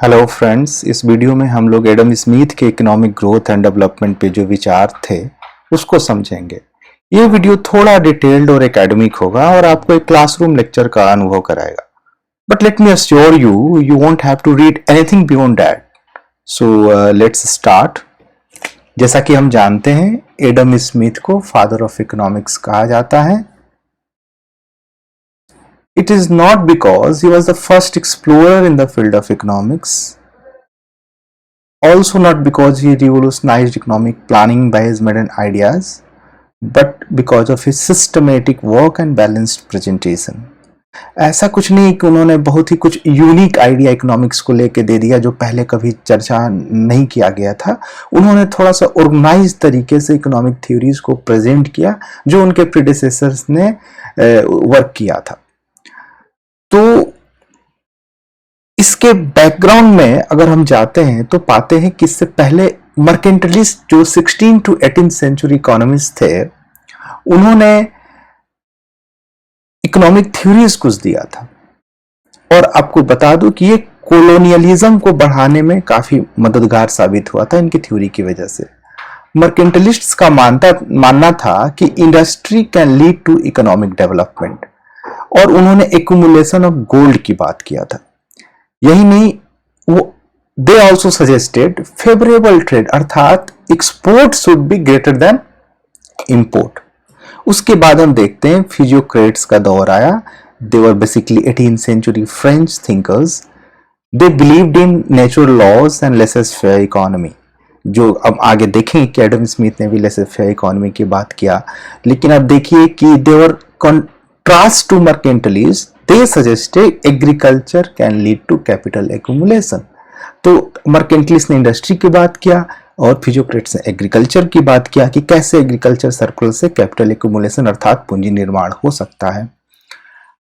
Hello friends, इस video में हम लोग एडम स्मिथ के इकोनॉमिक ग्रोथ एंड डेवलपमेंट पे जो विचार थे उसको समझेंगे। ये वीडियो थोड़ा डिटेल्ड और एकेडमिक होगा और आपको एक क्लासरूम लेक्चर का अनुभव कराएगा। But let me assure you, you won't have to read anything beyond that. So let's start. जैसा कि हम जानते हैं, एडम स्मिथ को फादर ऑफ इकोनॉमिक्स कहा जाता है। It is not because he was the first explorer in the field of economics, also not because he revolutionized economic planning by his modern ideas, but because of his systematic work and balanced presentation. ऐसा कुछ नहीं कि उन्होंने बहुत ही कुछ unique idea economics को लेके दे दिया जो पहले कभी चर्चा नहीं किया गया था। उन्होंने थोड़ा सा ऑर्गेनाइज तरीके से इकोनॉमिक थ्योरीज को प्रेजेंट किया जो उनके प्रीडिसेसर्स ने वर्क किया था। तो इसके बैकग्राउंड में अगर हम जाते हैं तो पाते हैं कि इससे पहले मर्केंटलिस्ट जो 16 टू 18 सेंचुरी इकोनॉमिस्ट थे, उन्होंने इकोनॉमिक थ्योरीज कुछ दिया था। और आपको बता दूं कि ये कॉलोनियलिज्म को बढ़ाने में काफी मददगार साबित हुआ था इनकी थ्योरी की वजह से। मर्केंटलिस्ट्स का मानना था कि industry can lead to economic development, और उन्होंने एक्यूमुलेशन ऑफ गोल्ड की बात किया था। यही नहीं, वो they also suggested favourable trade, अर्थात export should be greater than import. उसके बाद हम देखते हैं फिजियोक्रेट्स का दौर आया। They were basically 18th century French thinkers. They believed in natural laws and laissez faire economy, जो अब आगे देखें कि एडम स्मिथ ने भी लेसेस फेयर इकोनॉमी की बात किया। लेकिन अब देखिए कि दे वर contrast to mercantilists, they suggested agriculture can lead to capital accumulation। तो मर्केंटलिस्ट ने इंडस्ट्री की बात किया और फिजियोक्रेट्स ने एग्रीकल्चर की बात किया कि कैसे एग्रीकल्चर सर्कल से कैपिटल एक्यूमुलेशन अर्थात पूंजी निर्माण हो सकता है।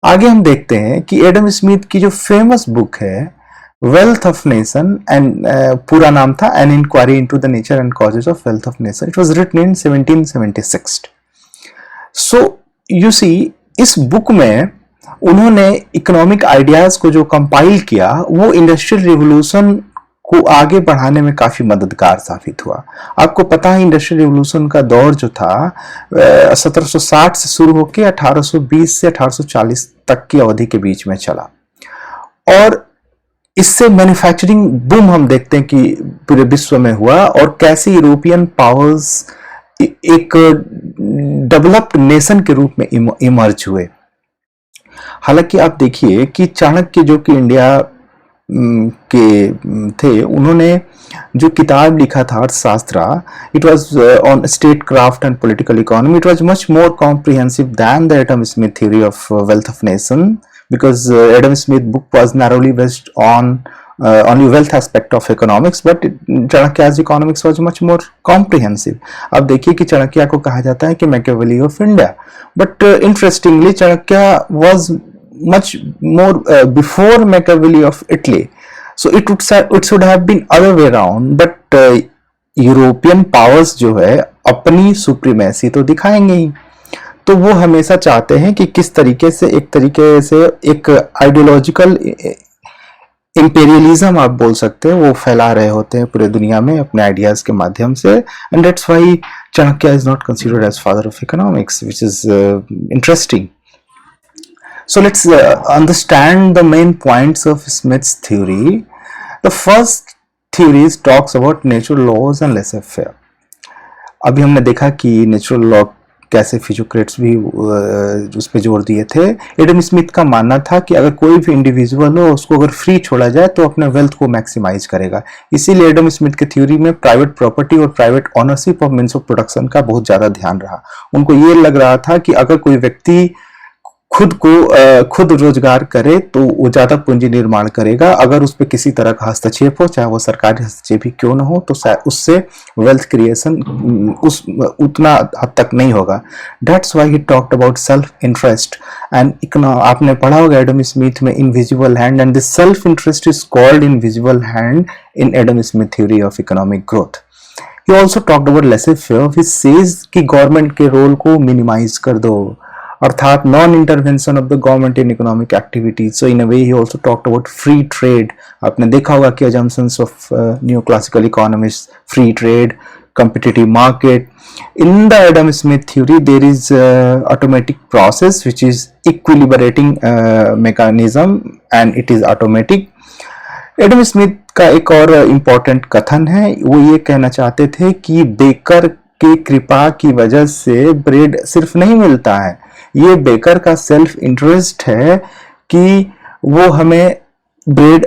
आगे हम देखते हैं कि एडम स्मिथ की जो फेमस बुक है वेल्थ ऑफ नेशन, एंड पूरा नाम था an inquiry into the nature and causes of wealth of nation. It was written in 1776। So you see, इस बुक में उन्होंने इकोनॉमिक आइडियाज को जो कंपाइल किया वो इंडस्ट्रियल रिवॉल्यूशन को आगे बढ़ाने में काफी मददगार साबित हुआ। आपको पता है इंडस्ट्रियल रिवॉल्यूशन का दौर जो था 1760 से शुरू होकर 1820 से 1840 तक की अवधि के बीच में चला, और इससे मैन्युफैक्चरिंग बूम हम देखते हैं कि पूरे विश्व में हुआ और कैसे यूरोपियन पावर्स एक डेवलप्ड नेशन के रूप में इमर्ज हुए। हालांकि आप देखिए कि चाणक्य जो कि इंडिया के थे, उन्होंने जो किताब लिखा था Arthashastra, it was on state craft and political economy. It was much more comprehensive than the Adam Smith theory of wealth of nation, because Adam Smith book was narrowly based on only wealth aspect of economics, but Chanakya's economics was much more comprehensive। अब देखिए कि चाणक्य को कहा जाता है कि Machiavelli of India, but interestingly Chanakya was much more before Machiavelli of Italy, so it should have been other way around, but European powers जो है अपनी सुप्रीमेसी तो दिखाएंगे ही। तो वो हमेशा चाहते हैं कि किस तरीके से एक आइडियोलॉजिकल इंपेरियलिज्म आप बोल सकते हैं वो फैला रहे होते हैं पूरे दुनिया में अपने आइडियाज के माध्यम से। And that's why Chanakya is not considered as father of economics, which is interesting. So let's understand the main points of Smith's theory. The first theory talks about natural laws and laissez faire. अभी हमने देखा कि natural law कैसे फिजियोक्रेट्स भी उस पर जोर दिए थे। एडम स्मिथ का मानना था कि अगर कोई भी इंडिविजुअल हो उसको अगर फ्री छोड़ा जाए तो अपने वेल्थ को मैक्सिमाइज करेगा। इसीलिए एडम स्मिथ के थ्योरी में प्राइवेट प्रॉपर्टी और private ownership of means of production का बहुत ज्यादा ध्यान रहा। उनको ये लग रहा था कि अगर कोई व्यक्ति खुद रोजगार करे तो वो ज्यादा पूंजी निर्माण करेगा। अगर उस पर किसी तरह का हस्तक्षेप हो, चाहे वो सरकारी हस्तक्षेप ही क्यों न हो, तो उससे वेल्थ क्रिएशन उतना हद तक नहीं होगा। That's why he talked about self interest and आपने पढ़ा होगा एडम स्मिथ में invisible hand, and this self interest is called invisible hand in Adam Smith theory of economic growth. He also talked about laissez-faire, which says कि government के role को minimise कर दो, अर्थात non intervention of the government in economic activities. So in a way he also talked about free trade. आपने देखा होगा कि assumptions of new classical economist, free trade, competitive market. In the Adam Smith theory, there is automatic process which is equilibrating mechanism and it is automatic. Adam Smith का एक और important कथन है, वो ये कहना चाहते थे कि बेकर के कृपा की वजह से ब्रेड सिर्फ नहीं मिलता है, ये बेकर का सेल्फ इंटरेस्ट है कि वो हमें ब्रेड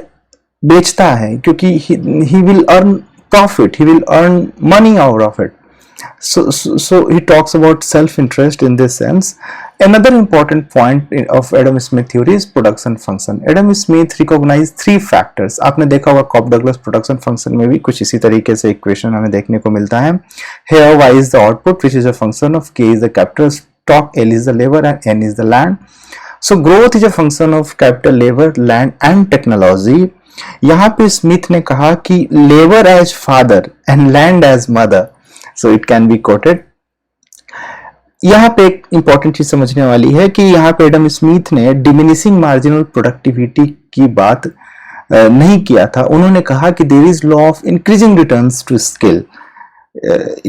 बेचता है, क्योंकि he will earn profit, he will earn money out of it. So he talks about self-interest in this sense. Another important point of Adam Smith theory is production function. Adam Smith recognized three factors. आपने देखा होगा corp Douglas production function में भी कुछ इसी तरीके से equation हमें देखने को मिलता है. Here y is the output which is a function of k is the capital stock, L is the labor and n is the land. So growth is a function of capital, labor, land and technology. यहां पे Smith ने कहा कि labour as father and land as mother, so it can be quoted. यहां पे एक important चीज समझने वाली है कि यहां पे एडम स्मिथ ने डिमिनिशिंग मार्जिनल प्रोडक्टिविटी की बात नहीं किया था. उन्होंने कहा कि there is law of increasing returns to skill.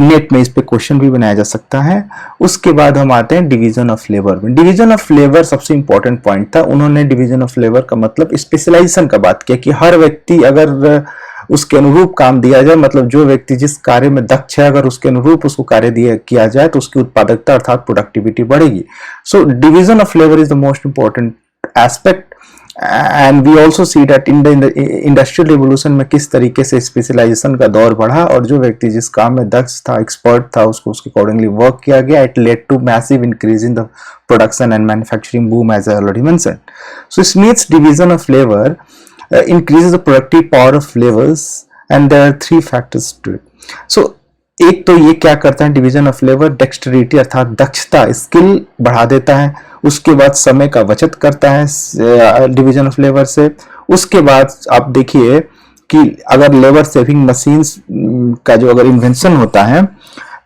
नेट में इस पे क्वेश्चन भी बनाया जा सकता है. उसके बाद हम आते हैं डिवीजन ऑफ लेबर में. डिवीजन ऑफ लेबर सबसे इंपॉर्टेंट पॉइंट था. उन्होंने डिवीजन ऑफ लेबर का मतलब स्पेशलाइजेशन का बात किया कि हर व्यक्ति अगर उसके अनुरूप काम दिया जाए, मतलब जो व्यक्ति जिस कार्य में दक्ष है अगर उसके अनुरूप उसको कार्य दिया किया जाए तो उसकी उत्पादकता अर्थात प्रोडक्टिविटी बढ़ेगी. So division of labour is the most important aspect. And we also see that in the industrial revolution में किस तरीके से स्पेशलाइजेशन का दौर बढ़ा और जो व्यक्ति जिस काम में दक्ष था, एक्सपर्ट था, उसको उसके अकॉर्डिंगली वर्क किया गया. It led to massive increase in the production and manufacturing boom as I already mentioned. So Smith's division of labour increases the productive power of labors and there are three factors to it. So एक तो ये क्या करता है division of labour, Dexterity अर्थात दक्षता, skill बढ़ा देता है. उसके बाद समय का बचत करता है डिवीजन ऑफ लेबर से. उसके बाद आप देखिए कि अगर लेबर सेविंग मशीन्स का जो अगर इन्वेंशन होता है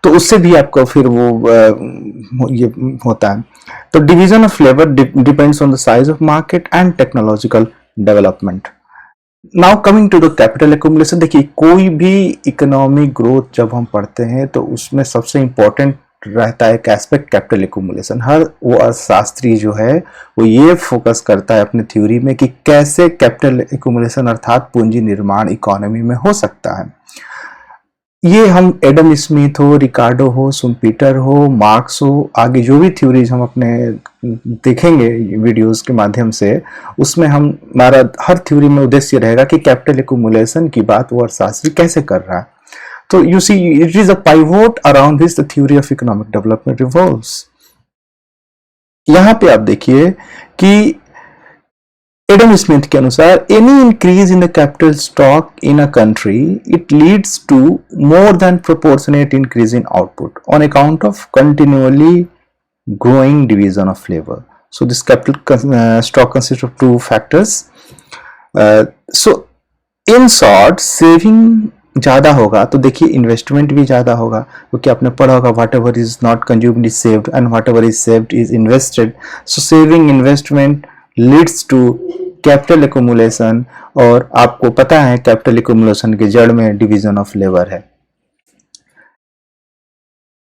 तो उससे भी आपको फिर वो ये होता है. तो division of labour depends on the size of market and technological development. Now coming to the capital accumulation. देखिए कोई भी इकोनॉमिक ग्रोथ जब हम पढ़ते हैं तो उसमें सबसे इंपॉर्टेंट रहता है एक एस्पेक्ट कैपिटल एक्यूमुलेशन. हर वो अर्थशास्त्री जो है वो ये फोकस करता है अपने थ्योरी में कि कैसे कैपिटल एक्यूमुलेशन अर्थात पूंजी निर्माण इकोनॉमी में हो सकता है. ये हम एडम स्मिथ हो, रिकार्डो हो, शुम्पीटर हो, मार्क्स हो, आगे जो भी थ्योरीज हम अपने देखेंगे वीडियोस के माध्यम से, उसमें हमारा हर थ्योरी में उद्देश्य रहेगा कि कैपिटल एक्यूमुलेशन की बात वो अर्थशास्त्री कैसे कर रहा है. तो you see it is a pivot around which the theory of economic development revolves. यहां पे आप देखिए कि एडम स्मिथ के अनुसार any increase in the capital stock in a country it leads to more than proportionate increase in output on account of continuously growing division of labor. So this capital stock consists of two factors. So in short, saving ज्यादा होगा तो देखिए investment भी ज्यादा होगा, क्योंकि आपने पढ़ा होगा whatever is not consumed is saved and whatever is saved is invested. So saving investment leads to capital accumulation, और आपको पता है कैपिटल एक्यूमुलेशन के जड़ में डिवीजन ऑफ लेबर है.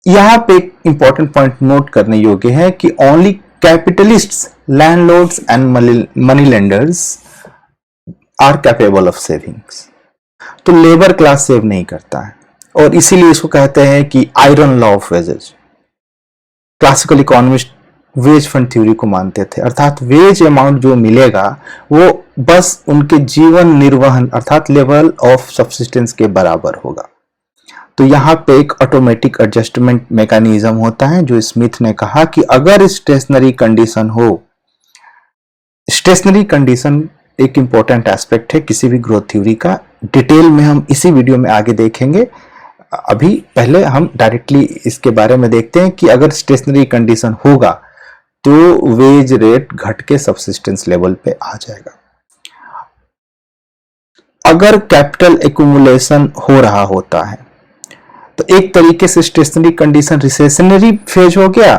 यहां पे एक इंपॉर्टेंट पॉइंट नोट करने योग्य है कि only capitalists, landlords and money lenders are capable of savings. तो लेबर क्लास सेव नहीं करता है और इसीलिए इसको कहते हैं कि iron law of wages. Classical economist wage fund theory को मानते थे, अर्थात वेज अमाउंट जो मिलेगा वो बस उनके जीवन निर्वहन अर्थात लेवल ऑफ सब्सिस्टेंस के बराबर होगा. तो यहाँ पे एक ऑटोमेटिक एडजस्टमेंट मैकेनिज्म होता है जो स्मिथ ने कहा कि अगर स्टेशनरी कंडीशन हो, स्टेशनरी कंडीशन एक इंपॉर्टेंट एस्पेक्ट है किसी भी ग्रोथ थ्योरी का. डिटेल में हम इसी वीडियो में आगे देखेंगे. अभी पहले हम डायरेक्टली इसके बारे में देखते हैं कि अगर स्टेशनरी कंडीशन होगा तो वेज रेट घट के सब्सिस्टेंस लेवल पे आ जाएगा. अगर कैपिटल एक्यूमुलेशन हो रहा होता है तो एक तरीके से स्टेशनरी कंडीशन रिसेशनरी फेज हो गया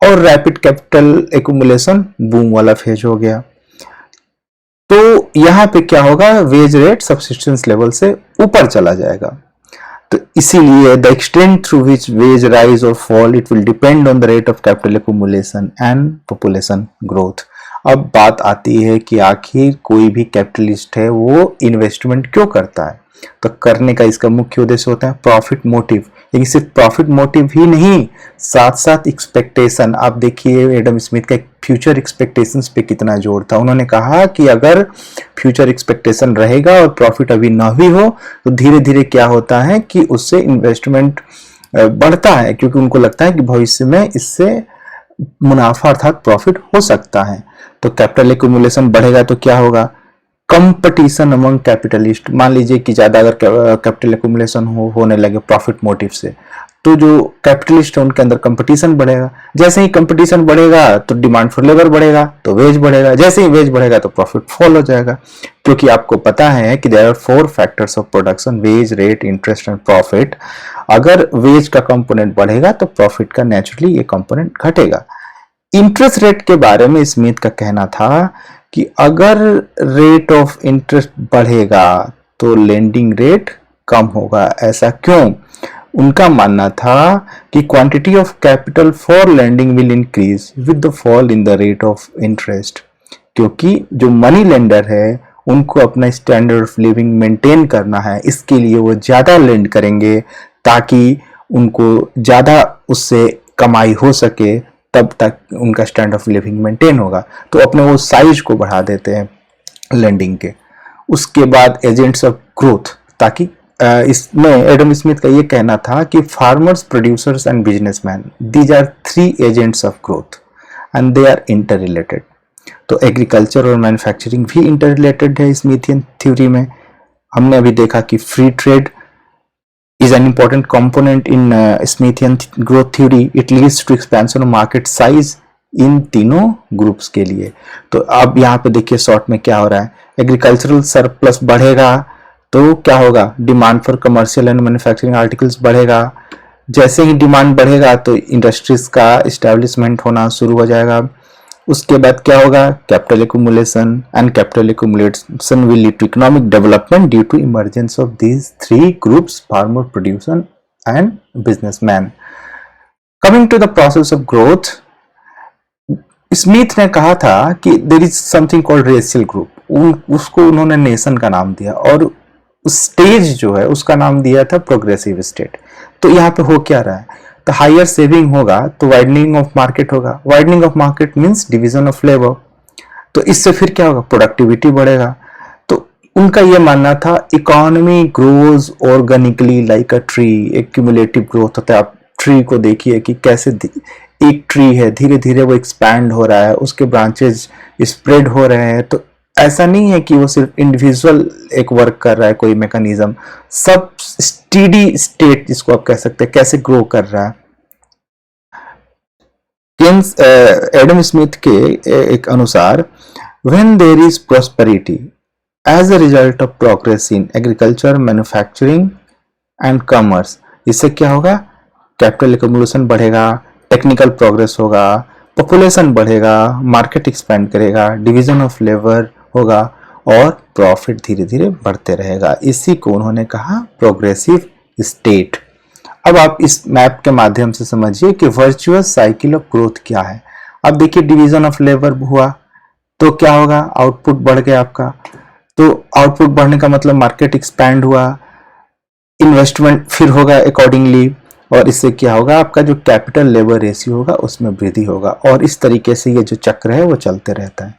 और रैपिड कैपिटल एक्यूमुलेशन बूम वाला फेज हो गया। तो यहां पे क्या होगा, वेज रेट सब्सिस्टेंस लेवल से ऊपर चला जाएगा। तो इसीलिए the extent through which wages rise और fall it will depend on the rate of capital accumulation and population growth. अब बात आती है कि आखिर कोई भी कैपिटलिस्ट है वो इन्वेस्टमेंट क्यों करता है। तो करने का इसका मुख्य उद्देश्य होता है प्रॉफिट मोटिव। लेकिन सिर्फ प्रॉफिट मोटिव ही नहीं, साथ साथ एक्सपेक्टेशन। आप देखिए एडम स्मिथ का फ्यूचर एक्सपेक्टेशंस पे कितना जोर था। उन्होंने कहा कि अगर फ्यूचर एक्सपेक्टेशन रहेगा और प्रॉफिट अभी ना भी हो तो धीरे धीरे क्या होता है कि उससे इन्वेस्टमेंट बढ़ता है, क्योंकि उनको लगता है कि भविष्य में इससे मुनाफा अर्थात प्रॉफिट हो सकता है। तो कैपिटल एक्यूमुलेशन बढ़ेगा तो क्या होगा, कंपटीशन अमंग कैपिटलिस्ट। मान लीजिए कि ज्यादा अगर कैपिटल एक्यूमुलेशन होने लगे प्रॉफिट मोटिव से, तो जो कैपिटलिस्ट है उनके अंदर कंपटीशन बढ़ेगा। जैसे ही कंपटीशन बढ़ेगा तो डिमांड फॉर लेबर बढ़ेगा, तो वेज बढ़ेगा। जैसे ही वेज बढ़ेगा तो प्रॉफिट फॉल हो जाएगा, क्योंकि आपको पता है कि there are 4 factors of production, wage, rate, interest and profit. अगर वेज का कंपोनेंट बढ़ेगा तो प्रॉफिट का नेचुरली ये कंपोनेंट घटेगा। इंटरेस्ट रेट के बारे में स्मिथ का कहना था कि अगर रेट ऑफ इंटरेस्ट बढ़ेगा तो लेंडिंग रेट कम होगा। ऐसा क्यों? उनका मानना था कि quantity of capital for lending will increase with the fall in the rate of interest. क्योंकि जो मनी लेंडर है उनको अपना स्टैंडर्ड ऑफ लिविंग मेंटेन करना है, इसके लिए वो ज्यादा लेंड करेंगे ताकि उनको ज्यादा उससे कमाई हो सके, तब तक उनका स्टैंडर्ड ऑफ लिविंग मेंटेन होगा। तो अपने वो साइज को बढ़ा देते हैं लेंडिंग के। उसके बाद एजेंट्स ऑफ ग्रोथ, ताकि इसमें एडम स्मिथ का ये कहना था कि farmers, producers and businessman, these are 3 agents of growth and they are inter related. तो एग्रीकल्चर और मैन्युफैक्चरिंग भी इंटर रिलेटेड है स्मिथियन थ्योरी में। हमने अभी देखा कि free trade is an important component in Smithian growth theory. It leads to expansion of market size इन तीनों ग्रुप्स के लिए। तो अब यहाँ पे देखिए शॉर्ट में क्या हो रहा है, एग्रीकल्चरल सरप्लस बढ़ेगा तो क्या होगा, demand for commercial and manufacturing articles बढ़ेगा। जैसे ही डिमांड बढ़ेगा तो इंडस्ट्रीज का एस्टेब्लिशमेंट होना शुरू हो जाएगा। उसके बाद क्या होगा, capital accumulation and capital accumulation will lead to economic development due to emergence of these 3 groups, farmer, producer and businessman. Coming to the process of growth, Smith ने कहा था कि there is something called racial group. उसको उन्होंने nation का नाम दिया और स्टेज जो है उसका नाम दिया था प्रोग्रेसिव स्टेट। तो यहाँ पे हो क्या रहा है, तो हायर सेविंग होगा तो वाइडनिंग ऑफ मार्केट होगा। Widening of market means division of labour. तो इससे फिर क्या होगा, प्रोडक्टिविटी बढ़ेगा। तो उनका यह मानना था economy grows organically like a tree. एक क्यूमुलेटिव ग्रोथ होता है। आप ट्री को देखिए कि कैसे एक ट्री है, धीरे धीरे वो एक्सपैंड हो रहा है, उसके ब्रांचेज स्प्रेड हो रहे हैं। तो ऐसा नहीं है कि वो सिर्फ इंडिविजुअल एक वर्क कर रहा है, कोई मैकेनिज्म, सब स्टीडी स्टेट जिसको आप कह सकते हैं कैसे ग्रो कर रहा है। एडम स्मिथ के एक अनुसार when there is prosperity as a result of progress in agriculture, manufacturing and commerce, इससे क्या होगा, कैपिटल एक्यूमुलेशन बढ़ेगा, टेक्निकल प्रोग्रेस होगा, पॉपुलेशन बढ़ेगा, मार्केट एक्सपेंड करेगा, डिवीजन ऑफ लेबर होगा और प्रॉफिट धीरे धीरे बढ़ते रहेगा। इसी को उन्होंने कहा प्रोग्रेसिव स्टेट। अब आप इस मैप के माध्यम से समझिए कि वर्चुअस साइकिल ऑफ ग्रोथ क्या है। अब देखिए डिवीजन ऑफ लेबर हुआ तो क्या होगा, आउटपुट बढ़ गया आपका। तो आउटपुट बढ़ने का मतलब मार्केट एक्सपैंड हुआ, इन्वेस्टमेंट फिर होगा अकॉर्डिंगली, और इससे क्या होगा, आपका जो कैपिटल लेबर रेशियो होगा उसमें वृद्धि होगा। और इस तरीके से ये जो चक्र है वो चलते रहता है।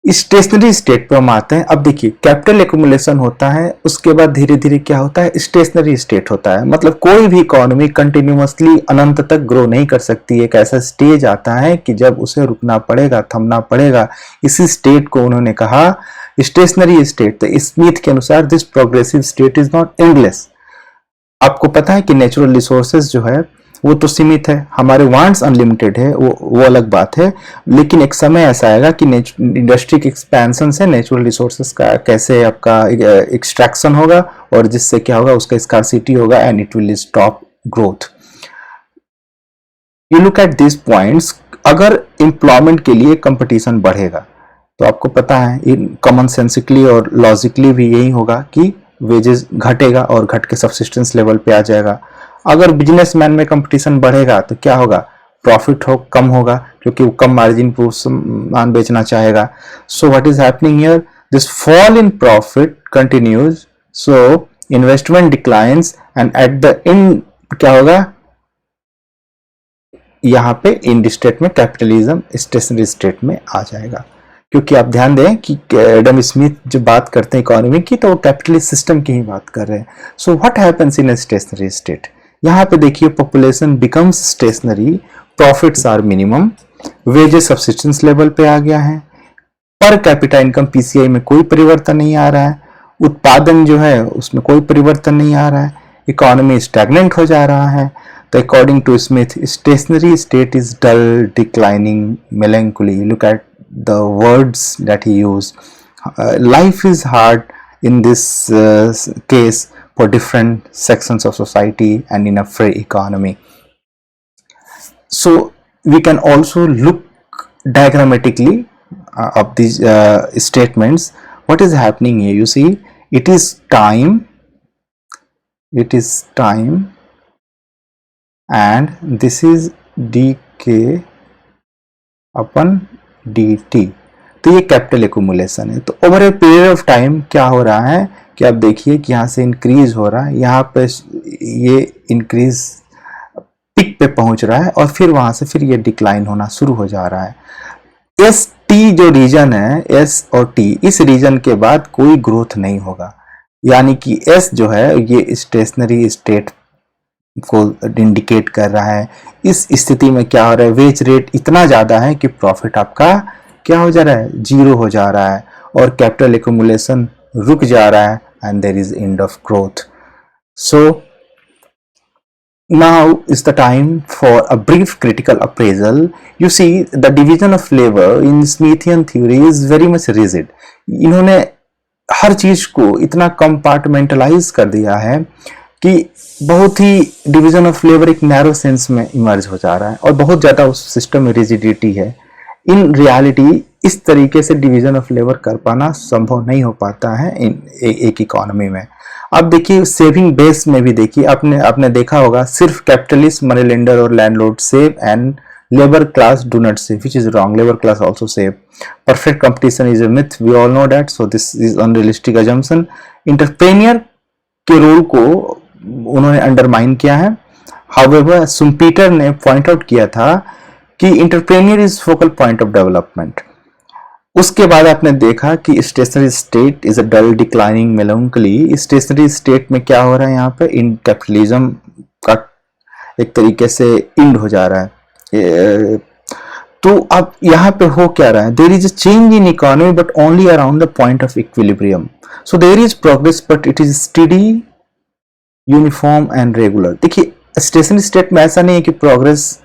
स्टेशनरी स्टेट पर हम आते हैं। अब देखिए कैपिटल एक्यूमुलेशन होता है, उसके बाद धीरे धीरे क्या होता है, स्टेशनरी स्टेट होता है। मतलब कोई भी इकोनॉमी कंटिन्यूअसली अनंत तक ग्रो नहीं कर सकती। एक ऐसा स्टेज आता है कि जब उसे रुकना पड़ेगा, थमना पड़ेगा। इसी स्टेट को उन्होंने कहा स्टेशनरी स्टेट। तो स्मिथ के अनुसार this progressive state is not endless. आपको पता है कि नेचुरल रिसोर्सेज जो है वो तो सीमित है, हमारे वांट्स अनलिमिटेड है, वो अलग बात है। लेकिन एक समय ऐसा आएगा कि इंडस्ट्री के एक्सपेंशन से नेचुरल रिसोर्सेज का कैसे आपका एक्सट्रैक्शन होगा और जिससे क्या होगा, उसका स्कार्सिटी होगा and it will stop growth. You look at this points, अगर एम्प्लॉयमेंट के लिए कंपटीशन बढ़ेगा तो आपको पता है कॉमन सेंसिकली और लॉजिकली भी यही होगा कि वेजेस घटेगा और घट के सब्सिस्टेंस लेवल पे आ जाएगा। अगर बिजनेसमैन में कंपटीशन बढ़ेगा तो क्या होगा, प्रॉफिट कम होगा क्योंकि वो कम मार्जिन पर सामान बेचना चाहेगा। So what is happening here, this fall in profit continues, so investment declines and at the end क्या होगा, यहाँ पे इंड स्टेट में कैपिटलिज्म स्टेशनरी स्टेट में आ जाएगा। क्योंकि आप ध्यान दें कि एडम स्मिथ जब बात करते हैं इकोनॉमी की तो वो कैपिटलिस्ट सिस्टम की ही बात कर रहे हैं। So what happens in a stationary state, यहाँ पे देखिए population becomes stationary, profits are minimum, wages subsistence level पे आ गया है, पर कैपिटा इनकम पीसीआई में कोई परिवर्तन नहीं आ रहा है, उत्पादन जो है उसमें कोई परिवर्तन नहीं आ रहा है, इकोनॉमी स्टैग्नेंट हो जा रहा है। तो according to Smith, stationary state is dull, declining, melancholy. Look at the words that he used. Life is hard in this case for different sections of society and in a free economy. So we can also look diagrammatically of these statements. What is happening here? You see, it is time and this is dk upon dt, तो ये capital accumulation है। तो over a period of time क्या हो रहा है कि आप देखिए कि यहाँ से इंक्रीज हो रहा है, यहाँ पे ये इंक्रीज पिक पे पहुंच रहा है और फिर वहां से फिर ये डिक्लाइन होना शुरू हो जा रहा है। एस टी जो रीजन है, एस और टी, इस रीजन के बाद कोई ग्रोथ नहीं होगा, यानी कि एस जो है ये स्टेशनरी स्टेट को इंडिकेट कर रहा है। इस स्थिति में क्या हो रहा है, वेज रेट इतना ज्यादा है कि प्रॉफिट आपका क्या हो जा रहा है, जीरो हो जा रहा है और कैपिटल एक्यूमुलेशन रुक जा रहा है and there is end of growth. So now is the time for a brief critical appraisal. You see, the division of labor in Smithian theory is very much rigid. इन्होंने हर चीज को इतना compartmentalise कर दिया है कि बहुत ही डिवीजन ऑफ लेबर एक नैरो सेंस में इमर्ज हो जा रहा है और बहुत ज्यादा उस सिस्टम में रिजिडिटी है। इन रियलिटी इस तरीके से डिवीजन ऑफ लेबर कर पाना संभव नहीं हो पाता है एक इकोनॉमी में। अब देखिए सेविंग बेस में भी देखिए, आपने देखा होगा सिर्फ कैपिटलिस्ट, मनी लेंडर और landlord save and labour class do not save, which is wrong, labour class also save. Perfect competition is a myth, we all know that, so this is unrealistic assumption. Entrepreneur के role को उन्होंने undermine किया है। However सुम्पीटर ने point out किया था कि entrepreneur is focal point of development. उसके बाद आपने देखा कि stationary state is a dull, declining, melancholy. Stationary state में क्या हो रहा है, यहाँ पे इन कैपिटलिज्म का एक तरीके से इंड हो जा रहा है। तो अब यहाँ पे हो क्या रहा है, there is a change in economy but only around the point of equilibrium. So there is progress but it is steady, uniform and regular. देखिए स्टेशनरी स्टेट में ऐसा नहीं है कि प्रोग्रेस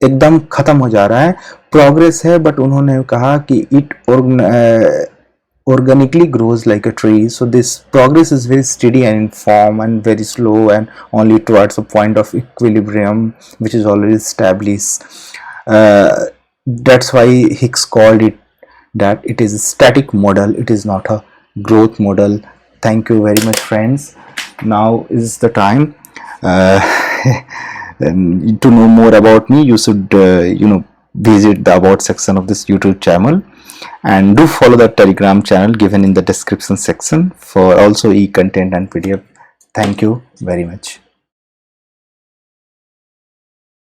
एकदम खत्म हो जा रहा है, प्रोग्रेस है, बट उन्होंने कहा कि it organically grows like a tree. So this progress is very steady and uniform and very slow and only towards a point of equilibrium which is already established. That's why Hicks called it that it is a static model, it is not a growth model. Thank you very much, friends. Now is the time to know more about me. You should visit the about section of this YouTube channel and do follow the Telegram channel given in the description section for also e-content and PDF. Thank you very much.